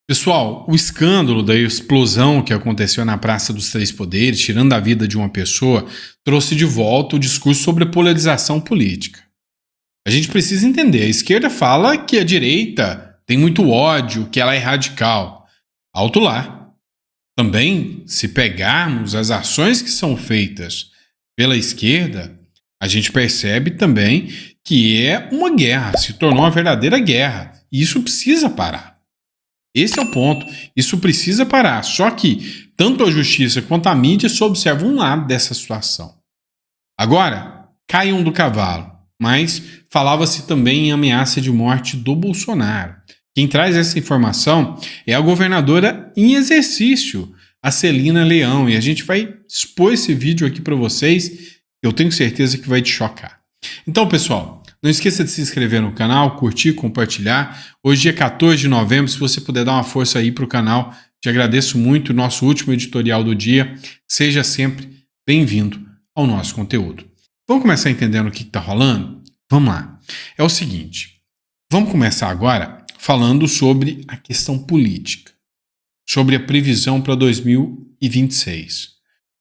Pessoal, o escândalo da explosão que aconteceu na Praça dos Três Poderes, tirando a vida de uma pessoa, trouxe de volta o discurso sobre a polarização política. A gente precisa entender, a esquerda fala que a direita tem muito ódio, que ela é radical. Alto lá. Também, se pegarmos as ações que são feitas pela esquerda, a gente percebe também que é uma guerra, se tornou uma verdadeira guerra. E isso precisa parar. Esse é o ponto. Isso precisa parar. Só que tanto a justiça quanto a mídia só observam um lado dessa situação. Agora, caiam do cavalo. Mas falava-se também em ameaça de morte do Bolsonaro. Quem traz essa informação é a governadora em exercício, a Celina Leão. E a gente vai expor esse vídeo aqui para vocês. Eu tenho certeza que vai te chocar. Então, pessoal, não esqueça de se inscrever no canal, curtir, compartilhar. Hoje é 14 de novembro, se você puder dar uma força aí para o canal, te agradeço muito. Nosso último editorial do dia. Seja sempre bem-vindo ao nosso conteúdo. Vamos começar entendendo o que está rolando? Vamos lá. É o seguinte, vamos começar agora falando sobre a questão política, sobre a previsão para 2026,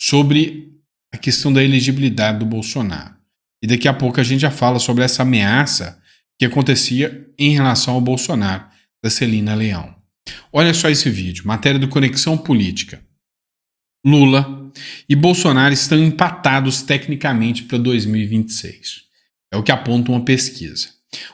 sobre a questão da elegibilidade do Bolsonaro. E daqui a pouco a gente já fala sobre essa ameaça que acontecia em relação ao Bolsonaro, da Celina Leão. Olha só esse vídeo, matéria do Conexão Política. Lula e Bolsonaro estão empatados tecnicamente para 2026. É o que aponta uma pesquisa.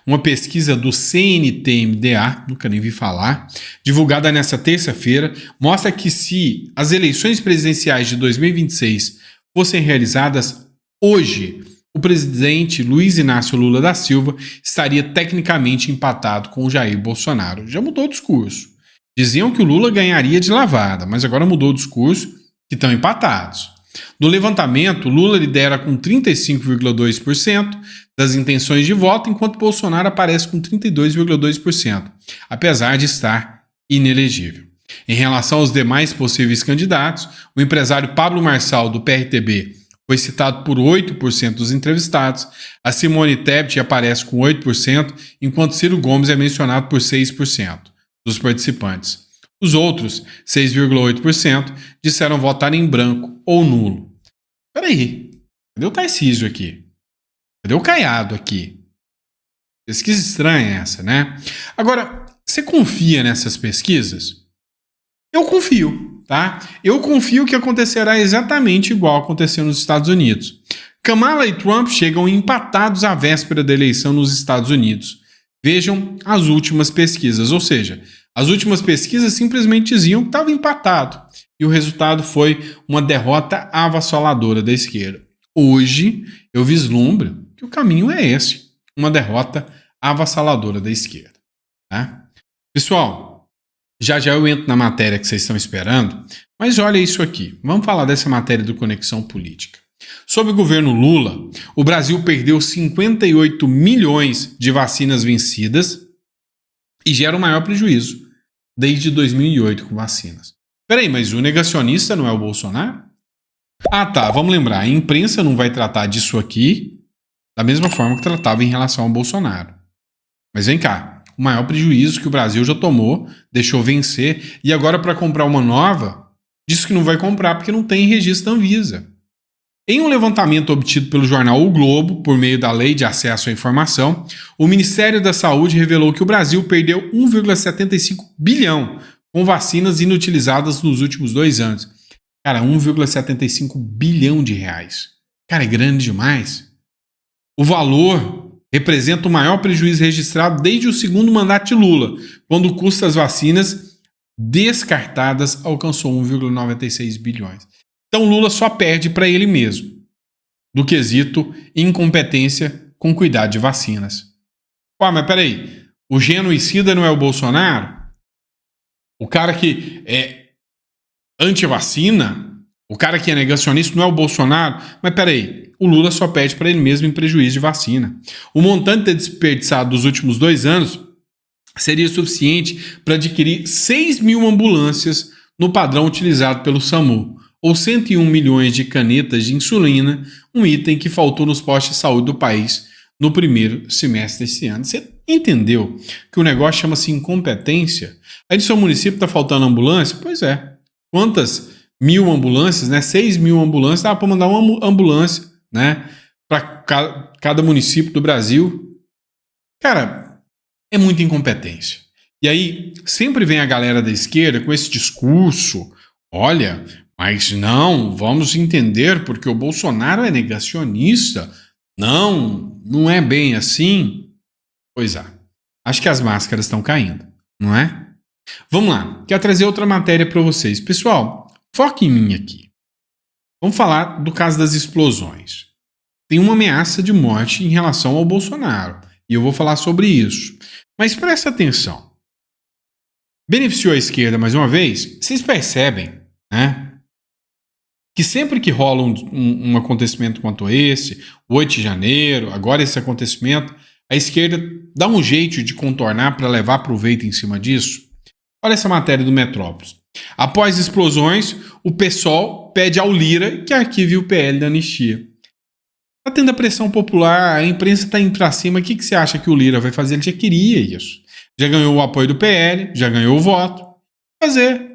Uma pesquisa do CNT-MDA, nunca nem vi falar, divulgada nesta terça-feira, mostra que se as eleições presidenciais de 2026 fossem realizadas hoje, o presidente Luiz Inácio Lula da Silva estaria tecnicamente empatado com o Jair Bolsonaro. Já mudou o discurso. Diziam que o Lula ganharia de lavada, mas agora mudou o discurso, que estão empatados. No levantamento, Lula lidera com 35,2% das intenções de voto, enquanto Bolsonaro aparece com 32,2%, apesar de estar inelegível. Em relação aos demais possíveis candidatos, o empresário Pablo Marçal, do PRTB, foi citado por 8% dos entrevistados, a Simone Tebet aparece com 8%, enquanto Ciro Gomes é mencionado por 6% dos participantes. Os outros, 6,8%, disseram votar em branco ou nulo. Peraí, cadê o Tarcísio aqui? Cadê o Caiado aqui? Pesquisa estranha essa, né? Agora, você confia nessas pesquisas? Eu confio, tá? Eu confio que acontecerá exatamente igual aconteceu nos Estados Unidos. Kamala e Trump chegam empatados à véspera da eleição nos Estados Unidos. Vejam as últimas pesquisas, ou seja, as últimas pesquisas simplesmente diziam que estava empatado. E o resultado foi uma derrota avassaladora da esquerda. Hoje, eu vislumbro que o caminho é esse. Uma derrota avassaladora da esquerda. Tá? Pessoal, já eu entro na matéria que vocês estão esperando, mas olha isso aqui. Vamos falar dessa matéria do Conexão Política. Sob o governo Lula, o Brasil perdeu 58 milhões de vacinas vencidas e gera o maior prejuízo desde 2008 com vacinas. Peraí, mas o negacionista não é o Bolsonaro? Ah tá, vamos lembrar, a imprensa não vai tratar disso aqui da mesma forma que tratava em relação ao Bolsonaro. Mas vem cá, o maior prejuízo que o Brasil já tomou, deixou vencer, e agora para comprar uma nova, diz que não vai comprar porque não tem registro da Anvisa. Em um levantamento obtido pelo jornal O Globo, por meio da Lei de Acesso à Informação, o Ministério da Saúde revelou que o Brasil perdeu 1,75 bilhão com vacinas inutilizadas nos últimos 2 anos. Cara, 1,75 bilhão de reais. Cara, é grande demais. O valor representa o maior prejuízo registrado desde o segundo mandato de Lula, quando o custo das vacinas descartadas alcançou 1,96 bilhões. Então Lula só perde para ele mesmo, do quesito incompetência com cuidado de vacinas. Mas peraí, o genocida não é o Bolsonaro? O cara que é anti-vacina? O cara que é negacionista não é o Bolsonaro? Mas peraí, o Lula só perde para ele mesmo em prejuízo de vacina. O montante desperdiçado dos últimos 2 anos seria suficiente para adquirir 6 mil ambulâncias no padrão utilizado pelo SAMU, ou 101 milhões de canetas de insulina, um item que faltou nos postos de saúde do país no primeiro semestre desse ano. Você entendeu que o negócio chama-se incompetência? Aí no seu município está faltando ambulância? Pois é. Quantas mil ambulâncias, né? 6.000 ambulâncias, dá para mandar uma ambulância, né? Para cada município do Brasil. Cara, é muita incompetência. E aí sempre vem a galera da esquerda com esse discurso, olha, mas não, vamos entender porque o Bolsonaro é negacionista. Não, não é bem assim. Pois é. Acho que as máscaras estão caindo, não é? Vamos lá, quero trazer outra matéria para vocês. Pessoal, foque em mim aqui. Vamos falar do caso das explosões. Tem uma ameaça de morte em relação ao Bolsonaro, e eu vou falar sobre isso. Mas presta atenção. Beneficiou a esquerda mais uma vez? Vocês percebem, né? Que sempre que rola um acontecimento quanto esse, o 8 de janeiro, agora esse acontecimento, a esquerda dá um jeito de contornar para levar proveito em cima disso. Olha essa matéria do Metrópolis. Após explosões, o PSOL pede ao Lira que arquive o PL da anistia. Está tendo a pressão popular, a imprensa está indo para cima. O que você acha que o Lira vai fazer? Ele já queria isso. Já ganhou o apoio do PL, já ganhou o voto. Fazer.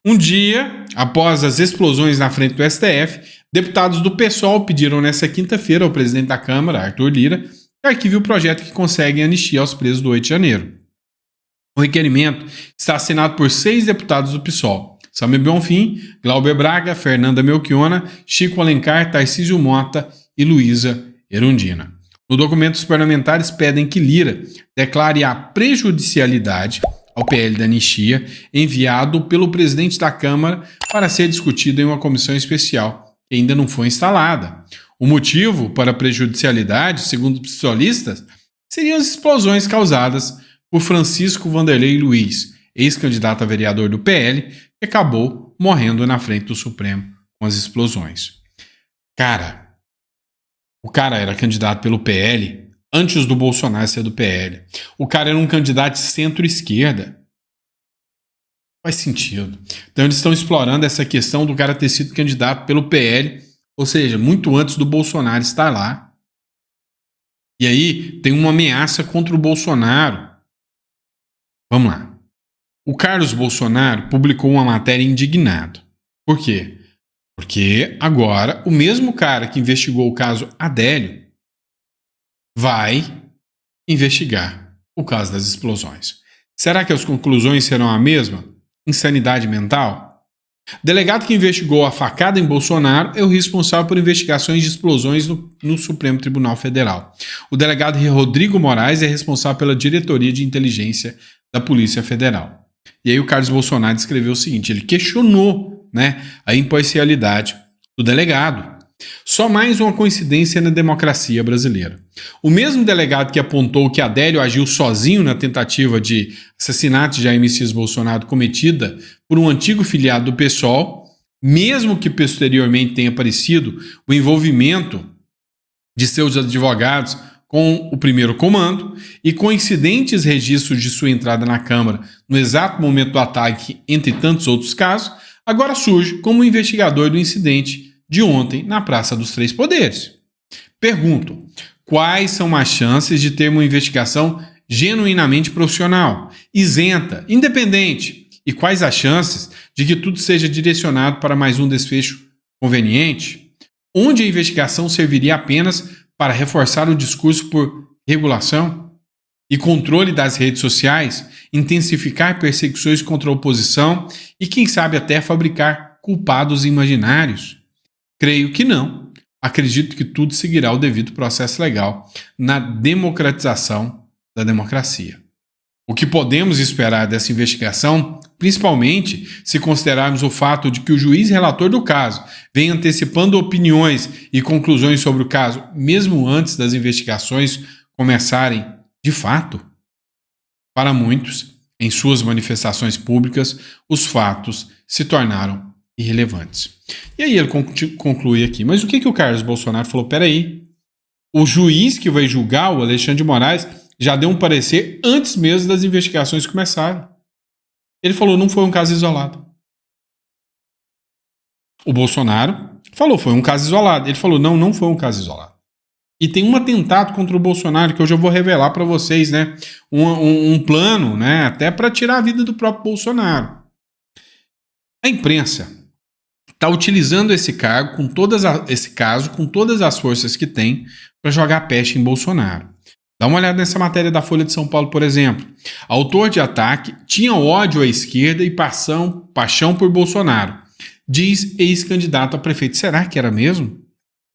Um dia, após as explosões na frente do STF, deputados do PSOL pediram nessa quinta-feira ao presidente da Câmara, Arthur Lira, que arquive o projeto que consegue anistia aos presos do 8 de janeiro. O requerimento está assinado por 6 deputados do PSOL: Samir Bonfim, Glauber Braga, Fernanda Melchiona, Chico Alencar, Tarcísio Mota e Luísa Erundina. No documento, os parlamentares pedem que Lira declare a prejudicialidade ao PL da anistia enviado pelo presidente da Câmara para ser discutido em uma comissão especial, que ainda não foi instalada. O motivo para a prejudicialidade, segundo os especialistas, seriam as explosões causadas por Francisco Vanderlei Luiz, ex-candidato a vereador do PL, que acabou morrendo na frente do Supremo com as explosões. Cara, o cara era candidato pelo PL antes do Bolsonaro ser do PL. O cara era um candidato de centro-esquerda. Faz sentido. Então eles estão explorando essa questão do cara ter sido candidato pelo PL, ou seja, muito antes do Bolsonaro estar lá. E aí tem uma ameaça contra o Bolsonaro. Vamos lá. O Carlos Bolsonaro publicou uma matéria indignado. Por quê? Porque agora o mesmo cara que investigou o caso Adélio vai investigar o caso das explosões. Será que as conclusões serão a mesma? Insanidade mental? O delegado que investigou a facada em Bolsonaro é o responsável por investigações de explosões no Supremo Tribunal Federal. O delegado Rodrigo Moraes é responsável pela diretoria de inteligência da Polícia Federal. E aí o Carlos Bolsonaro escreveu o seguinte, ele questionou, né, a imparcialidade do delegado. Só mais uma coincidência na democracia brasileira. O mesmo delegado que apontou que Adélio agiu sozinho na tentativa de assassinato de Jair Messias Bolsonaro cometida por um antigo filiado do PSOL, mesmo que posteriormente tenha aparecido o envolvimento de seus advogados com o primeiro comando e coincidentes registros de sua entrada na Câmara no exato momento do ataque, entre tantos outros casos, agora surge como investigador do incidente de ontem na Praça dos Três Poderes. Pergunto, quais são as chances de ter uma investigação genuinamente profissional, isenta, independente? E quais as chances de que tudo seja direcionado para mais um desfecho conveniente? Onde a investigação serviria apenas para reforçar o discurso por regulação e controle das redes sociais, intensificar perseguições contra a oposição e, quem sabe, até fabricar culpados imaginários? Creio que não. Acredito que tudo seguirá o devido processo legal na democratização da democracia. O que podemos esperar dessa investigação, principalmente se considerarmos o fato de que o juiz relator do caso vem antecipando opiniões e conclusões sobre o caso, mesmo antes das investigações começarem de fato? Para muitos, em suas manifestações públicas, os fatos se tornaram irrelevantes. E aí ele conclui aqui, mas o que o Carlos Bolsonaro falou? Peraí, o juiz que vai julgar, o Alexandre de Moraes, já deu um parecer antes mesmo das investigações começarem. Ele falou, não foi um caso isolado. O Bolsonaro falou, foi um caso isolado. Ele falou, não foi um caso isolado. E tem um atentado contra o Bolsonaro que eu já vou revelar para vocês, né? Um plano, né? Até para tirar a vida do próprio Bolsonaro. A imprensa está utilizando esse cargo esse caso com todas as forças que tem para jogar peste em Bolsonaro. Dá uma olhada nessa matéria da Folha de São Paulo, por exemplo. Autor de ataque tinha ódio à esquerda e paixão por Bolsonaro, diz ex-candidato a prefeito. Será que era mesmo?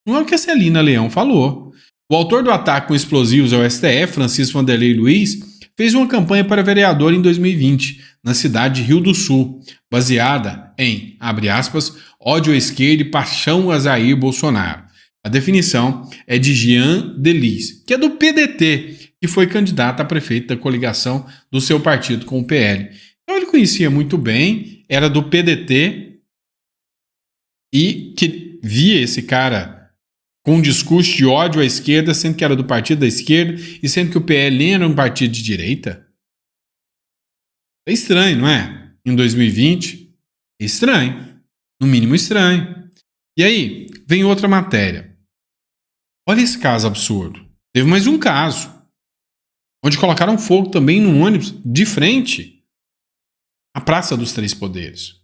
Não é o que a Celina Leão falou. O autor do ataque com explosivos ao STF, Francisco Vanderlei Luiz, fez uma campanha para vereador em 2020, na cidade de Rio do Sul, baseada em, abre aspas, ódio à esquerda e paixão a Jair Bolsonaro. A definição é de Jean Delis, que é do PDT, que foi candidato a prefeito da coligação do seu partido com o PL. Então ele conhecia muito bem, era do PDT e que via esse cara com um discurso de ódio à esquerda, sendo que era do partido da esquerda e sendo que o PL era um partido de direita. É estranho, não é? Em 2020, é estranho. No mínimo estranho. E aí, vem outra matéria. Olha esse caso absurdo. Teve mais um caso, onde colocaram fogo também num ônibus de frente à Praça dos Três Poderes.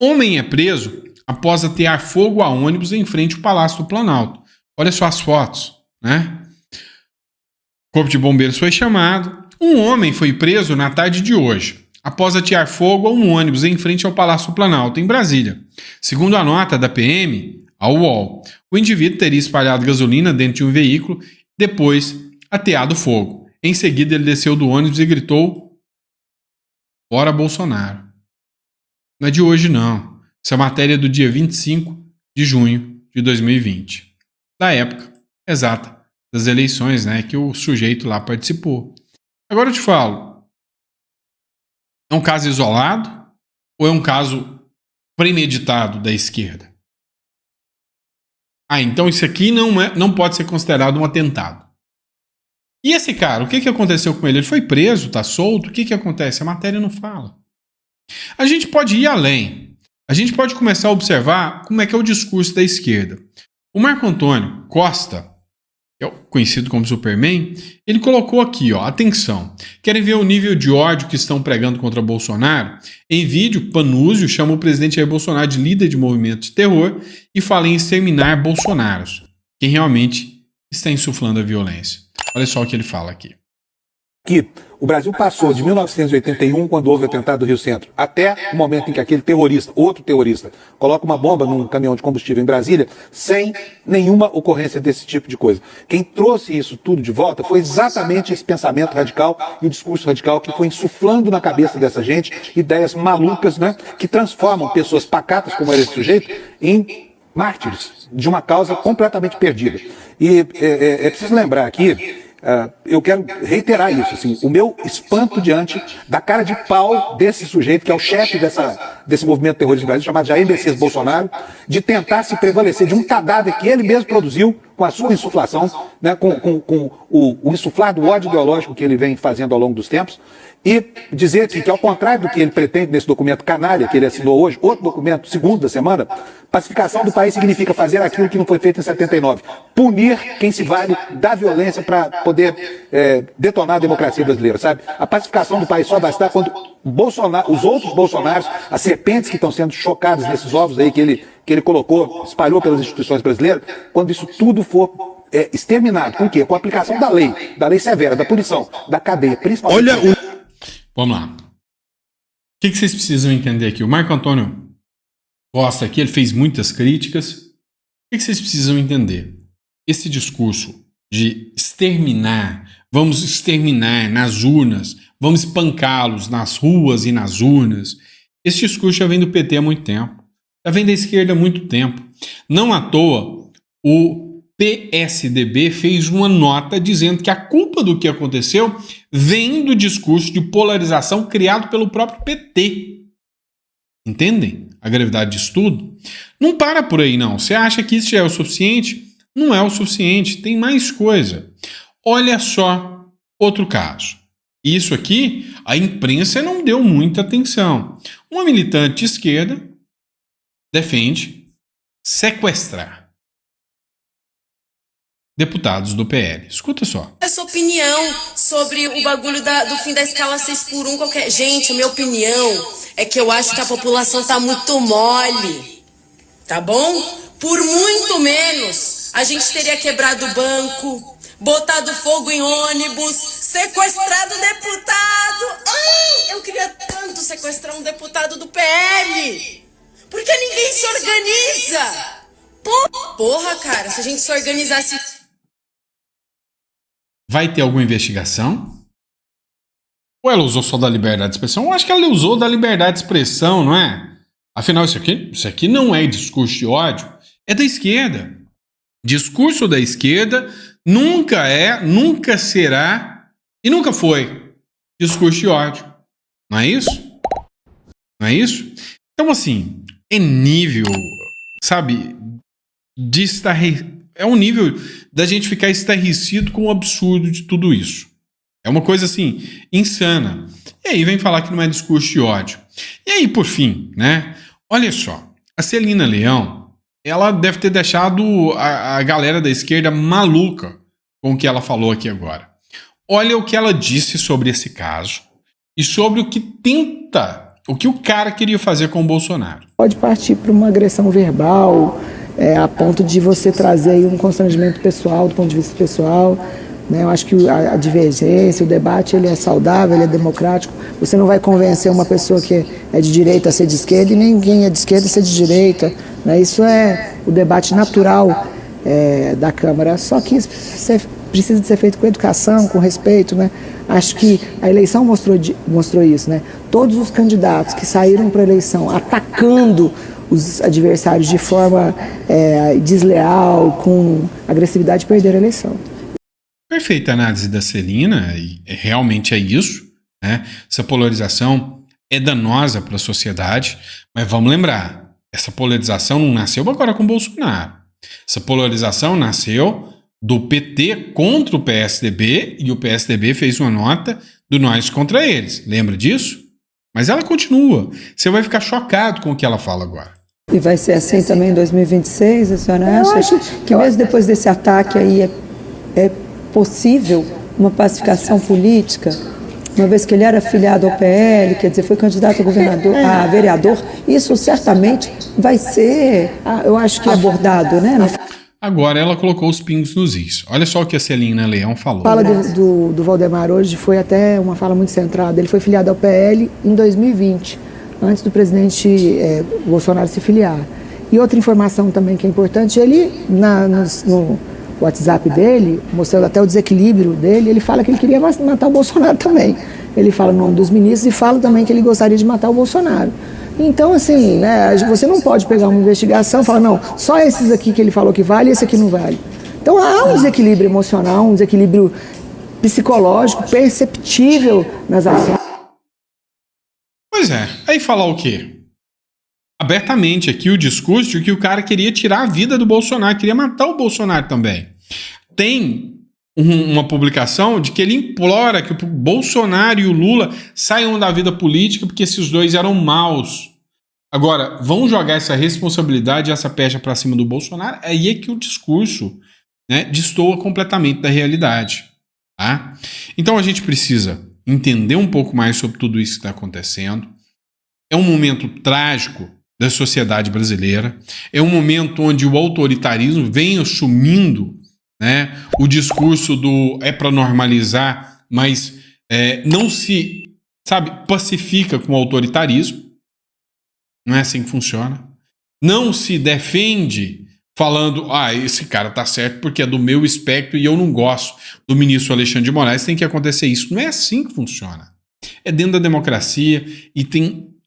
Homem é preso após atear fogo a ônibus em frente ao Palácio do Planalto. Olha só as fotos, né? O Corpo de Bombeiros foi chamado. Um homem foi preso na tarde de hoje, após atear fogo a um ônibus em frente ao Palácio do Planalto, em Brasília. Segundo a nota da PM, ao UOL, o indivíduo teria espalhado gasolina dentro de um veículo, depois ateado fogo. Em seguida, ele desceu do ônibus e gritou: "Fora Bolsonaro". Não é de hoje, não. Essa matéria é do dia 25 de junho de 2020. Da época exata das eleições, né, que o sujeito lá participou. Agora eu te falo, é um caso isolado ou é um caso premeditado da esquerda? Então isso aqui não pode ser considerado um atentado. E esse cara, o que aconteceu com ele? Ele foi preso, tá solto? O que acontece? A matéria não fala. A gente pode ir além. A gente pode começar a observar como é que é o discurso da esquerda. O Marco Antônio Costa, que é conhecido como Superman, ele colocou aqui, ó, atenção. Querem ver o nível de ódio que estão pregando contra Bolsonaro? Em vídeo, Panúzio chama o presidente Jair Bolsonaro de líder de movimento de terror e fala em exterminar Bolsonaros, quem realmente está insuflando a violência. Olha só o que ele fala aqui. Que o Brasil passou de 1981, quando houve o atentado do Rio Centro, até o momento em que aquele terrorista, outro terrorista, coloca uma bomba num caminhão de combustível em Brasília, sem nenhuma ocorrência desse tipo de coisa. Quem trouxe isso tudo de volta foi exatamente esse pensamento radical e o discurso radical que foi insuflando na cabeça dessa gente ideias malucas, né, que transformam pessoas pacatas, como era esse sujeito, em mártires de uma causa completamente perdida. E é preciso lembrar aqui, eu quero reiterar isso, assim, o meu espanto diante da cara de pau desse sujeito, que é o chefe desse movimento terrorista no Brasil, chamado Jair Messias Bolsonaro, de tentar se prevalecer de um cadáver que ele mesmo produziu com a sua insuflação, né, com o insuflar do ódio ideológico que ele vem fazendo ao longo dos tempos, e dizer que ao contrário do que ele pretende nesse documento canalha que ele assinou hoje, outro documento, segundo da semana, pacificação do país significa fazer aquilo que não foi feito em 79, punir quem se vale da violência para poder detonar a democracia brasileira, sabe? A pacificação do país só vai estar quando os outros Bolsonaros, as serpentes que estão sendo chocadas nesses ovos aí que ele colocou, espalhou pelas instituições brasileiras, quando isso tudo for exterminado. Com o quê? Com a aplicação da lei severa, da punição, da cadeia, principalmente. Vamos lá. O que vocês precisam entender aqui? O Marco Antônio Costa aqui, ele fez muitas críticas. O que vocês precisam entender? Esse discurso de vamos exterminar nas urnas, vamos espancá-los nas ruas e nas urnas, esse discurso já vem do PT há muito tempo. Já vem da esquerda há muito tempo. Não à toa, o PSDB fez uma nota dizendo que a culpa do que aconteceu vem do discurso de polarização criado pelo próprio PT. Entendem a gravidade disso tudo? Não para por aí, não. Você acha que isso já é o suficiente? Não é o suficiente, tem mais coisa. Olha só outro caso. Isso aqui, a imprensa não deu muita atenção. Uma militante de esquerda defende sequestrar. deputados do PL. Escuta só. Essa opinião sobre o bagulho do fim da escala 6x1 qualquer... Gente, a minha opinião é que eu acho que a população tá muito mole, tá bom? Por muito menos, a gente teria quebrado o banco, botado fogo em ônibus, sequestrado deputado. Ai, eu queria tanto sequestrar um deputado do PL. Porque ninguém se organiza. Porra, cara, se a gente se organizasse... Vai ter alguma investigação? Ou ela usou só da liberdade de expressão? Eu acho que ela usou da liberdade de expressão, não é? Afinal, isso aqui não é discurso de ódio, é da esquerda. Discurso da esquerda nunca é, nunca será e nunca foi discurso de ódio. Não é isso? Não é isso? Então, assim, é nível, sabe, é um nível da gente ficar estarrecido com o absurdo de tudo isso. É uma coisa, assim, insana. E aí vem falar que não é discurso de ódio. E aí, por fim, né? Olha só, a Celina Leão, ela deve ter deixado a galera da esquerda maluca com o que ela falou aqui agora. Olha o que ela disse sobre esse caso e sobre o que o cara queria fazer com o Bolsonaro. Pode partir para uma agressão verbal, a ponto de você trazer aí um constrangimento pessoal, do ponto de vista pessoal. Né? Eu acho que a divergência, o debate, ele é saudável, ele é democrático. Você não vai convencer uma pessoa que é de direita a ser de esquerda e ninguém é de esquerda a ser de direita. Né? Isso é o debate natural da Câmara. Só que isso precisa de ser feito com educação, com respeito. Né? Acho que a eleição mostrou isso. Né? Todos os candidatos que saíram para a eleição atacando os adversários de forma desleal, com agressividade, perderam a eleição. Perfeita análise da Celina, e realmente é isso, né? Essa polarização é danosa para a sociedade, mas vamos lembrar, essa polarização não nasceu agora com o Bolsonaro. Essa polarização nasceu do PT contra o PSDB e o PSDB fez uma nota do nós contra eles. Lembra disso? Mas ela continua. Você vai ficar chocado com o que ela fala agora. E vai ser assim também em 2026, a senhora acha que mesmo depois desse ataque aí é possível uma pacificação política, uma vez que ele era afiliado ao PL, quer dizer, foi candidato a governador, a vereador, isso certamente vai ser, eu acho que abordado, né? Agora ela colocou os pingos nos is. Olha só o que a Celina Leão falou. A fala do Valdemar hoje foi até uma fala muito centrada. Ele foi filiado ao PL em 2020, antes do presidente Bolsonaro se filiar. E outra informação também que é importante, ele no WhatsApp dele, mostrando até o desequilíbrio dele, ele fala que ele queria matar o Bolsonaro também. Ele fala o nome dos ministros e fala também que ele gostaria de matar o Bolsonaro. Então, assim, né, você não pode pegar uma investigação e falar, não, só esses aqui que ele falou que vale e esse aqui não vale. Então há um desequilíbrio emocional, um desequilíbrio psicológico perceptível nas ações. Pois é, aí falar o quê? Abertamente aqui o discurso de que o cara queria tirar a vida do Bolsonaro, queria matar o Bolsonaro também. Tem uma publicação de que ele implora que o Bolsonaro e o Lula saiam da vida política porque esses dois eram maus. Agora, vão jogar essa responsabilidade, essa pecha para cima do Bolsonaro, aí é que o discurso, né, destoa completamente da realidade. Tá? Então a gente precisa entender um pouco mais sobre tudo isso que está acontecendo. É um momento trágico da sociedade brasileira. É um momento onde o autoritarismo vem assumindo, né, o discurso do é para normalizar, mas não se, pacifica com o autoritarismo. Não é assim que funciona. Não se defende falando, esse cara tá certo porque é do meu espectro e eu não gosto do ministro Alexandre de Moraes, tem que acontecer isso. Não é assim que funciona. É dentro da democracia e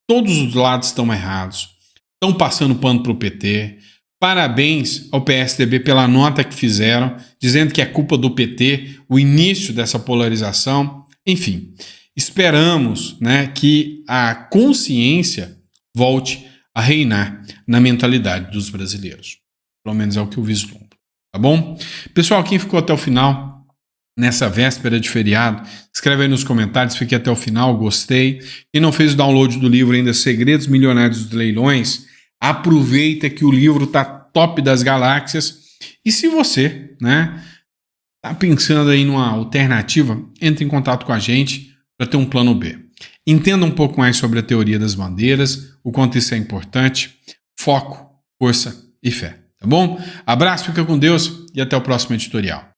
todos os lados estão errados. Estão passando pano pro PT. Parabéns ao PSDB pela nota que fizeram, dizendo que é culpa do PT o início dessa polarização. Enfim, esperamos, né, que a consciência volte a reinar na mentalidade dos brasileiros. Pelo menos é o que eu vislumbro. Tá bom? Pessoal, quem ficou até o final, nessa véspera de feriado, escreve aí nos comentários, fique até o final, gostei. Quem não fez o download do livro ainda, Segredos Milionários dos Leilões, aproveita que o livro tá top das galáxias. E se você, né, Tá pensando aí numa alternativa? Entre em contato com a gente para ter um plano B. Entenda um pouco mais sobre a teoria das bandeiras, o quanto isso é importante. Foco, força e fé. Tá bom? Abraço, fica com Deus e até o próximo editorial.